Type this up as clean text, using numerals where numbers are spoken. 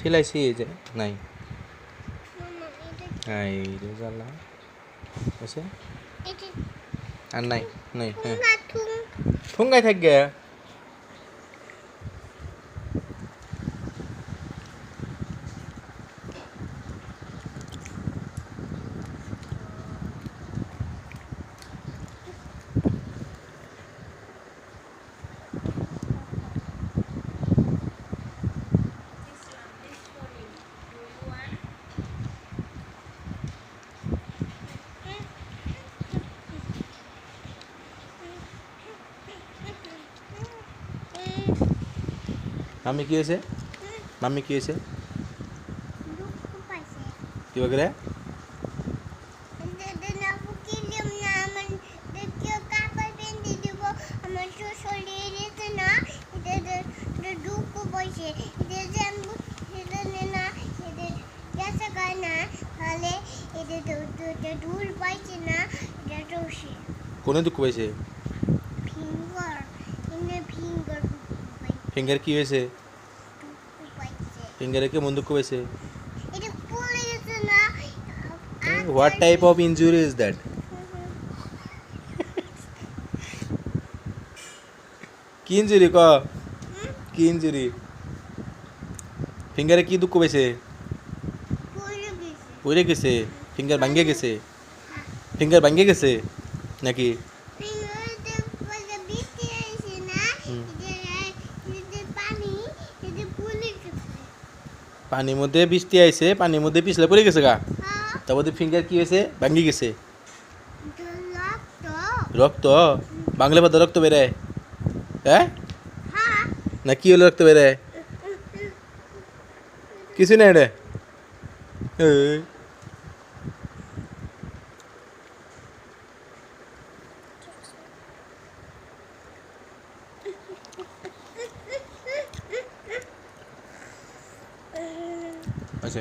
ফেলাইছি এই যে নাই মামা এটা এই রে জ্বালা আছে এটা আর নাই নাই হ্যাঁ ঠুঙ্গা ঠুং ঠুঙ্গাই থাকবে মাম্মি কি হয়েছে মাম্মি কি হয়েছে দুঃখ পাইছে কি বলে দিন আপু কিনলাম না আমার দেখে কাপড় বেঁধে দিব আমার তো শরীরে না এটা দুঃখ পাইছে এটা যে আমি এটা না এটা গেছে গায় না তাহলে এটা ধুল পাইছে না এটা তো সে কোনে দুঃখ পাইছে ফিঙ্গার ইনে ফিঙ্গার ফিঙ্গার কি হয়েছে দুঃখ পাইছে ফিঙ্গারে কেমন দুঃখ পাইছে এটা পড়ে গেছে না what type of injury is that কি ইনজুরি ক কি ইনজুরি ফিঙ্গারে কি দুঃখ পাইছে পড়ে গেছে পড়ে গেছে ফিঙ্গার ভাঙ্গে গেছে ফিঙ্গার ভাঙ্গে গেছে নাকি ফিঙ্গারতে পড়ে বৃষ্টি আইছে না এটা পানি এটা পড়ে গেছে পানির মধ্যে বৃষ্টি আইছে পানির মধ্যে পিছলে পড়ে গেছে গা হ্যাঁ তারপর ফিঙ্গার কি হয়েছে ভাঙ্গি গেছে রক্ত রক্ত বাংলা পাতা রক্ত বেরোয় হ্যাঁ হ্যাঁ না কি হলো রক্ত বেরোয় কিছু না এটা এই। আচ্ছা